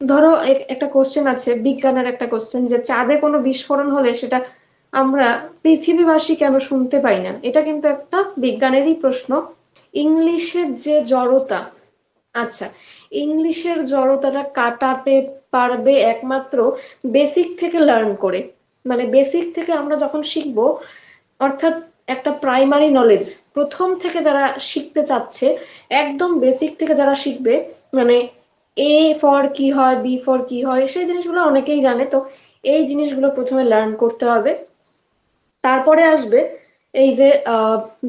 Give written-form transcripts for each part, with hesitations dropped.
ধরো একটা কোশ্চেন আছে, বিজ্ঞানের একটা কোশ্চেন, যে চাঁদে কোনো বিস্ফোরণ হলে সেটা আমরা পৃথিবীবাসী কেন শুনতে পাই না। এটা কিন্তু একটা বিজ্ঞানেরই প্রশ্ন। ইংলিশের যে জড়তা, আচ্ছা, ইংলিশের জড়তাটা কাটাতে পারবে একমাত্র বেসিক থেকে লার্ন করে। মানে বেসিক থেকে আমরা যখন শিখবো, অর্থাৎ একটা প্রাইমারি নলেজ প্রথম থেকে যারা শিখতে চাচ্ছে, একদম বেসিক থেকে যারা শিখবে, মানে এ ফর কি হয়, বি ফর কি হয়, সেই জিনিসগুলো অনেকেই জানে তো। এই জিনিসগুলো প্রথমে লার্ন করতে হবে। তারপরে আসবে এই যে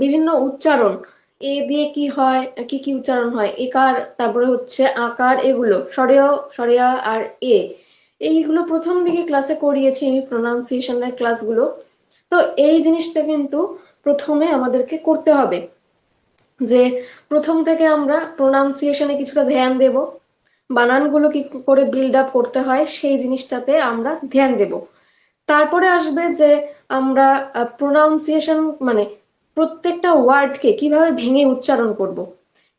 বিভিন্ন উচ্চারণ, এ দিয়ে কি হয়, কি কি উচ্চারণ হয়, একার, তারপরে হচ্ছে আকার, এগুলো সরেয়, সরেয়া আর এ, এইগুলো প্রথম দিকে ক্লাসে করিয়েছি আমি, প্রোনাউন্সিয়েশনের ক্লাসগুলো। তো এই জিনিসটা কিন্তু প্রথমে আমাদেরকে করতে হবে, যে প্রথম থেকে আমরা প্রোনাউন্সিয়েশনে কিছুটা ধ্যান দেব, বানানগুলো কি করে বিল্ড আপ করতে হয় সেই জিনিসটাতে আমরা ধ্যান দেব। তারপরে আসবে যে আমরা প্রোনাউন্সিয়েশন, মানে প্রত্যেকটা ওয়ার্ডকে কিভাবে ভেঙে উচ্চারণ করব,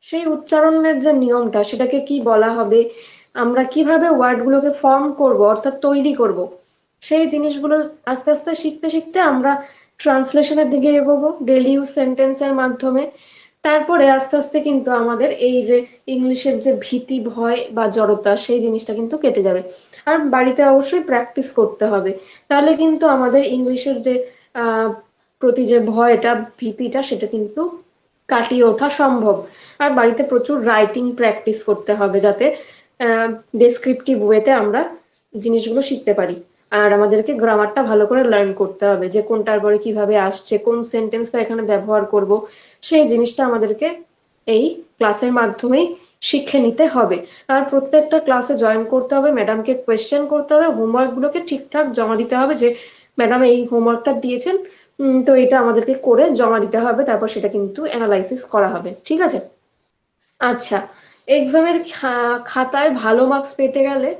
সেই উচ্চারণের যে নিয়মটা সেটাকে কি বলা হবে, আমরা কিভাবে ওয়ার্ডগুলোকে ফর্ম করব অর্থাৎ তৈরি করব, সেই জিনিসগুলো আস্তে আস্তে শিখতে শিখতে আমরা ট্রান্সলেশনের দিকে এগোবো ডেইলি ইউজ সেন্টেন্সের মাধ্যমে। তারপরে আস্তে আস্তে কিন্তু আমাদের এই যে ইংলিশের যে ভীতি, ভয় বা জড়তা, সেই জিনিসটা কিন্তু কেটে যাবে। আর বাড়িতে অবশ্যই প্র্যাকটিস করতে হবে, তাহলে কিন্তু আমাদের ইংলিশের যে আহ প্রতি যে ভয়টা, ভীতিটা, সেটা কিন্তু কাটিয়ে ওঠা সম্ভব। আর বাড়িতে প্রচুর রাইটিং প্র্যাকটিস করতে হবে, যাতে ডেসক্রিপটিভ ওয়েতে আমরা জিনিসগুলো শিখতে পারি। আর আমাদেরকে গ্রামারটা ভালো করে লার্ন করতে হবে, যে কোনটার পরে কিভাবে আসছে, কোন সেন্টেন্সটা এখানে ব্যবহার করব, সেই জিনিসটা আমাদেরকে এই ক্লাসের মাধ্যমেই শিখে নিতে হবে। আর প্রত্যেকটা ক্লাসে জয়েন করতে হবে, ম্যাডামকে কোয়েশ্চেন করতে হবে, হোমওয়ার্ক গুলোকে ঠিকঠাক জমা দিতে হবে, যে ম্যাডাম এই হোমওয়ার্কটা দিয়েছেন, তো এটা আমাদেরকে করে জমা দিতে হবে, তারপর সেটা কিন্তু অ্যানালাইসিস করা হবে, ঠিক আছে? আচ্ছা, এক্সামের খাতায় ভালো মার্কস পেতে গেলে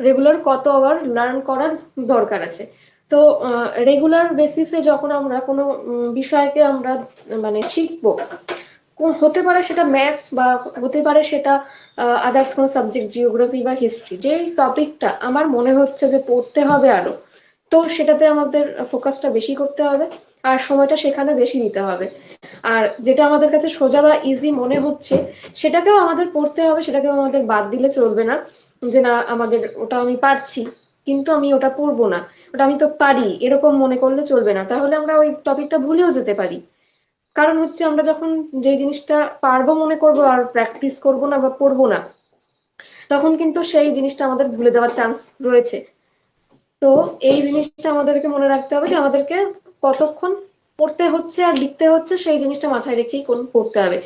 রেগুলার কত আওয়ার লার্ন করার দরকার আছে? তো রেগুলার বেসিসে যখন আমরা কোনো বিষয়কে আমরা মানে শিখবো, হতে পারে সেটা ম্যাথস, বা হতে পারে সেটা আদার্স কোনো সাবজেক্ট, জিওগ্রাফি বা হিস্ট্রি, যে টপিকটা আমার মনে হচ্ছে যে পড়তে হবে আরো, তো সেটাতে আমাদের ফোকাসটা বেশি করতে হবে, আর সময়টা সেখানে বেশি দিতে হবে। আর যেটা আমাদের কাছে সোজা বা ইজি মনে হচ্ছে, সেটাকেও আমাদের পড়তে হবে, সেটাকেও আমাদের বাদ দিলে চলবে না, যে না আমাদের ওটা আমি পারছি কিন্তু আমি ওটা পড়বো না, ওটা আমি তো পারি এরকম মনে করলে চলবে না, তাহলে আমরা ওই টপিকটা ভুলেও যেতে পারি। কারণ হচ্ছে আমরা যখন যে জিনিসটা পারবো মনে করবো আর প্র্যাকটিস করব না বা পড়বো না, তখন কিন্তু সেই জিনিসটা আমাদের ভুলে যাওয়ার চান্স রয়েছে। তো এই জিনিসটা আমাদেরকে মনে রাখতে হবে, যে আমাদেরকে কতক্ষণ পড়তে হচ্ছে আর লিখতে হচ্ছে, সেই জিনিসটা মাথায় রেখেই কোন পড়তে হবে।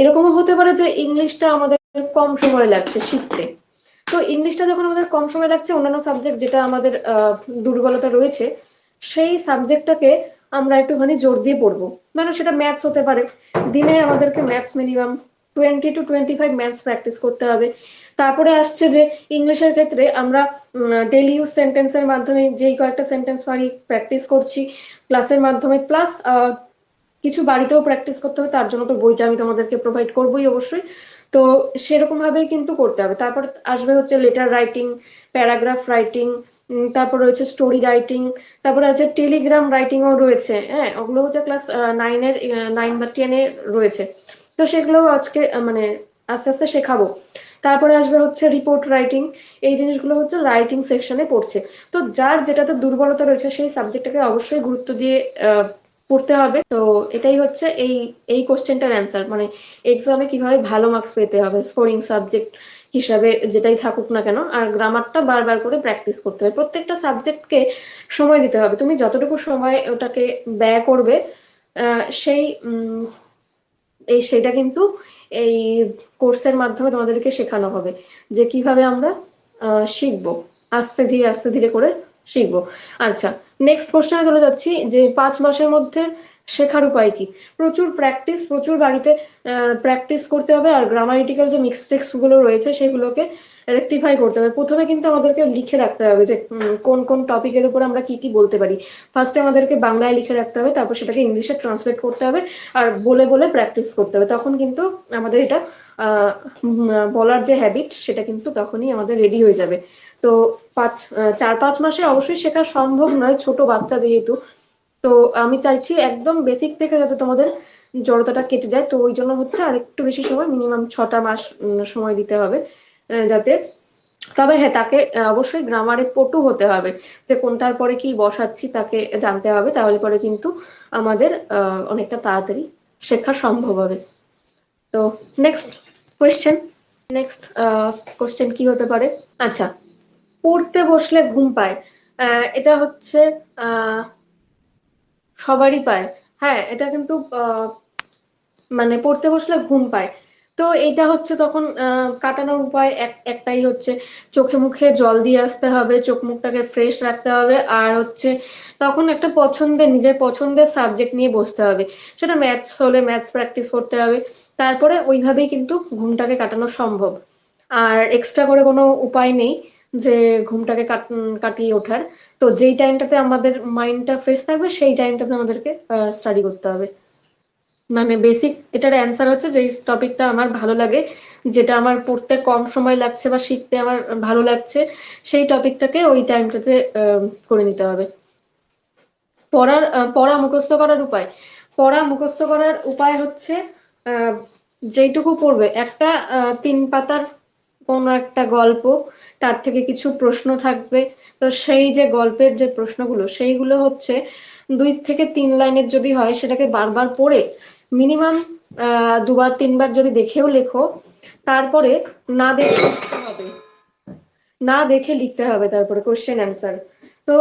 এরকমও হতে পারে যে ইংলিশটা আমাদের কম সময় লাগছে শিখতে, তো ইংলিশটা যখন আমাদের কম সময় লাগছে, অন্যান্য সাবজেক্ট যেটা আমাদের দুর্বলতা রয়েছে, সেই সাবজেক্টটাকে আমরা একটুখানি জোর দিয়ে পড়বো। মানে সেটা ম্যাথস হতে পারে, দিনে আমাদেরকে maths minimum 20 to 25 maths practice করতে হবে। তারপরে আসছে যে ইংলিশের ক্ষেত্রে আমরা ডেইলি ইউজ সেন্টেন্সের মাধ্যমে যেই কয়েকটা সেন্টেন্স পারি প্র্যাকটিস করছি ক্লাসের মাধ্যমে, প্লাস কিছু বাড়িতেও প্র্যাকটিস করতে হবে, তার জন্য তো বইটা আমি তোমাদেরকে প্রোভাইড করবোই অবশ্যই। তো সেরকম ভাবেই কিন্তু করতে হবে। তারপর আসবে হচ্ছে লেটার রাইটিং, প্যারাগ্রাফ রাইটিং, তারপর রয়েছে স্টোরি রাইটিং, তারপরে আছে টেলিগ্রাম রাইটিংও রয়েছে, হ্যাঁ ওগুলো হচ্ছে ক্লাস 9-এর, 9 বা 10-এ রয়েছে। তো সেগুলো আজকে মানে আস্তে আস্তে শেখাবো। তারপরে আসবে হচ্ছে রিপোর্ট রাইটিং, এই জিনিসগুলো হচ্ছে রাইটিং সেকশনে পড়ছে। তো যার যেটাতে দুর্বলতা রয়েছে সেই সাবজেক্টটাকে অবশ্যই গুরুত্ব দিয়ে পড়তে হবে। তো এটাই হচ্ছে এই এই কোশ্চেনটার অ্যান্সার, মানে এক্সামে কিভাবে ভালো মার্কস পেতে হবে স্কোরিং সাবজেক্ট হিসাবে যেটাই থাকুক না কেন। আর গ্রামারটা বারবার করে প্র্যাকটিস করতে হবে, প্রত্যেকটা সাবজেক্টকে সময় দিতে হবে, তুমি যতটুকু সময় ওটাকে ব্যয় করবে সেই সেটা কিন্তু এই কোর্সের মাধ্যমে তোমাদেরকে শেখানো হবে, যে কিভাবে আমরা শিখবো, আস্তে ধীরে করে শিখবো। আচ্ছা, নেক্সট কোশ্চেনে চলে যাচ্ছি, যে 5 মাসের মধ্যে শেখার উপায় কি? প্রচুর প্র্যাকটিস, প্রচুর বাড়িতে প্র্যাকটিস করতে হবে, আর গ্রামারিটিক্যাল যে মিস্টেক্স গুলো রয়েছে সেগুলোকে রেকটিফাই করতে হবে। প্রথমে কিন্তু আমাদেরকে লিখে রাখতে হবে যে কোন কোন টপিকের উপর আমরা কি কি বলতে পারি। ফার্স্টে আমাদেরকে বাংলায় লিখে রাখতে হবে, তারপর সেটাকে ইংলিশে ট্রান্সলেট করতে হবে, আর বলে বলে প্র্যাকটিস করতে হবে। তখন কিন্তু আমাদের এটা বলার যে হ্যাবিট সেটা কিন্তু তখনই আমাদের রেডি হয়ে যাবে। তো 4-5 মাসে অবশ্যই শেখা সম্ভব নয়, ছোট বাচ্চা যেহেতু। তো আমি চাইছি একদম বেসিক থেকে যাতে তোমাদের জড়তাটা কেটে যায়, তো ওই জন্য হচ্ছে আর একটু বেশি সময়, মিনিমাম 6টা মাস সময় দিতে হবে, যাতে। তবে হ্যাঁ, তাকে অবশ্যই গ্রামারে পটু হতে হবে, যে কোনটার পরে কি বসাচ্ছি তাকে জানতে হবে, তাহলে পরে কিন্তু আমাদের অনেকটা তাড়াতাড়ি শেখা সম্ভব হবে। তো নেক্সট কোয়েশ্চেন, নেক্সট কোয়েশ্চেন কি হতে পারে? আচ্ছা, পড়তে বসলে ঘুম পায়, এটা হচ্ছে আহ সবারই পায়। হ্যাঁ, এটা কিন্তু মানে পড়তে বসলে ঘুম পায়। তো এটা হচ্ছে তখন কাটানোর উপায় একটাই হচ্ছে, চোখে মুখে জল দিয়ে আসতে হবে, চোখ মুখটাকে ফ্রেশ রাখতে হবে, আর হচ্ছে তখন একটা পছন্দের, নিজের পছন্দের সাবজেক্ট নিয়ে বসতে হবে। সেটা ম্যাথস হলে ম্যাথস প্র্যাকটিস করতে হবে। তারপরে ওইভাবেই কিন্তু ঘুমটাকে কাটানো সম্ভব। আর এক্সট্রা করে কোনো উপায় নেই যে ঘুমটাকে কাটিয়ে ওঠার। তো যেই টাইমটাতে আমাদের মাইন্ডটা ফ্রেশ থাকবে সেই টাইমটাতে আমাদেরকে স্টাডি করতে হবে। মানে বেসিক এটার অ্যান্সার হচ্ছে, যে টপিকটা আমার ভালো লাগে, যেটা আমার পড়তে কম সময় লাগছে বা শিখতে আমার ভালো লাগছে, সেই টপিকটাকে ওই টাইমটাতে করে নিতে হবে। পড়া মুখস্থ করার উপায়, পড়া মুখস্থ করার উপায় হচ্ছে আহ, যেইটুকু পড়বে, একটা 3 পাতার কোনো একটা গল্প, তার থেকে কিছু প্রশ্ন থাকবে। তো সেই যে গল্পের যে প্রশ্নগুলো, সেইগুলো হচ্ছে 2 থেকে 3 লাইনের যদি হয়, সেটাকে বারবার পড়ে মিনিমাম 2 বার 3 বার যদি দেখেও লেখো, তারপরে না দেখে লিখতে হবে, না দেখে লিখতে হবে তারপরে কোশ্চেন অ্যান্সার। তো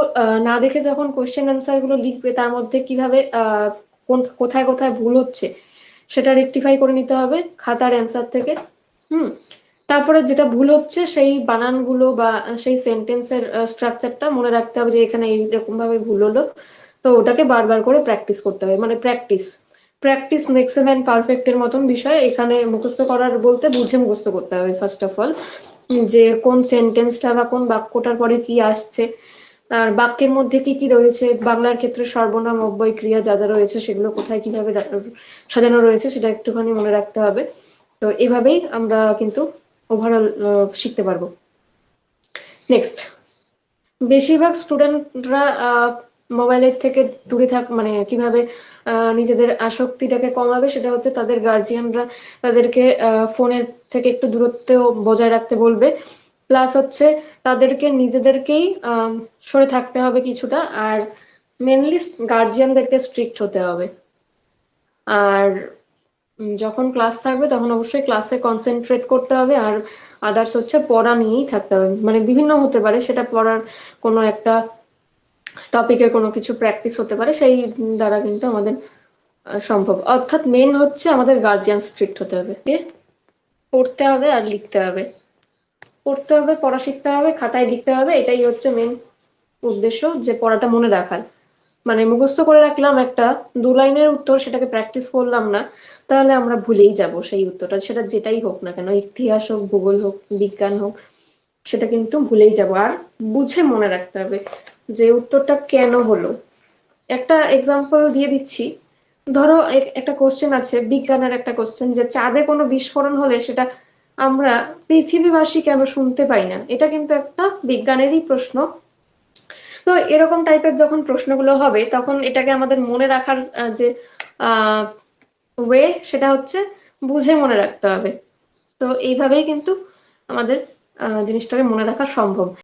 না দেখে যখন কোশ্চেন অ্যান্সার গুলো লিখবে, তার মধ্যে কিভাবে কোথায় কোথায় ভুল হচ্ছে সেটা রেকটিফাই করে নিতে হবে খাতার অ্যান্সার থেকে। হুম। তারপরে যেটা ভুল হচ্ছে সেই বানানগুলো বা সেই সেন্টেন্সের স্ট্রাকচারটা মনে রাখতে হবে, যে এখানে এইরকম ভাবে ভুল হলো। তো ওটাকে বারবার করে প্র্যাকটিস করতে হবে, মানে practice, practice makes a man perfect এর মতন বিষয় এখানে। মুখস্থ করার বলতে বুঝে মুখস্থ করতে হবে ফার্স্ট অফ অল, যে কোন সেন্টেন্সটা বা কোন বাক্যটার পরে কি আসছে, আর বাক্যের মধ্যে কি কি রয়েছে, বাংলার ক্ষেত্রে সর্বনাম অব্যয় ক্রিয়া যা যা রয়েছে সেগুলো কোথায় কিভাবে সাজানো রয়েছে সেটা একটুখানি মনে রাখতে হবে। তো এভাবেই আমরা কিন্তু ওভারঅল শিখতে পারবো। নেক্সট, বেশিরভাগ স্টুডেন্টরা মোবাইলের থেকে দূরে মানে কিভাবে নিজেদের আসক্তিটাকে কমাবে, সেটা হচ্ছে তাদের গার্জিয়ানরা তাদেরকে ফোনের থেকে একটু দূরত্ব বজায় রাখতে বলবে। প্লাস হচ্ছে তাদেরকে নিজেদেরকেই সরে থাকতে হবে কিছুটা, আর মেনলি গার্জিয়ানদেরকে স্ট্রিক্ট হতে হবে। আর যখন ক্লাস থাকবে তখন অবশ্যই ক্লাসে কনসেন্ট্রেট করতে হবে, আর আদার্স হচ্ছে পড়া নিয়েই থাকতে হবে। মানে বিভিন্ন হতে পারে সেটা, পড়ার কোনো একটা টপিকের কোনো কিছু প্র্যাকটিস হতে পারে, সেই দ্বারা কিন্তু আমাদের সম্ভব। অর্থাৎ মেন হচ্ছে আমাদের গার্জিয়ান স্ট্রিক্ট হতে হবে, পড়তে হবে আর লিখতে হবে। পড়তে হবে, পড়া শিখতে হবে, খাতায় লিখতে হবে, এটাই হচ্ছে মেন উদ্দেশ্য, যে পড়াটা মনে রাখার। মানে মুখস্থ করে রাখলাম একটা 2 লাইনের উত্তর, সেটাকে প্র্যাকটিস করলাম না, তাহলে আমরা ভুলেই যাব সেই উত্তরটা, সেটা যেটাই হোক না কেন, ইতিহাস হোক, ভূগোল হোক, বিজ্ঞান হোক, সেটা কিন্তু ভুলেই যাব। আর বুঝে মনে রাখতে হবে যে উত্তরটা কেন হলো। একটা এক্সাম্পল দিয়ে দিচ্ছি। ধরো একটা কোশ্চেন আছে, বিজ্ঞানের একটা কোশ্চেন, যে চাঁদে কোনো বিস্ফোরণ হলে সেটা আমরা পৃথিবীবাসী কেন শুনতে পাই না, এটা কিন্তু একটা বিজ্ঞানেরই প্রশ্ন। তো এরকম টাইপের যখন প্রশ্নগুলো হবে, তখন এটাকে আমাদের মনে রাখার যে ওয়ে, সেটা হচ্ছে বুঝে মনে রাখতে হবে। তো এইভাবেই কিন্তু আমাদের জিনিসটাকে মনে রাখা সম্ভব।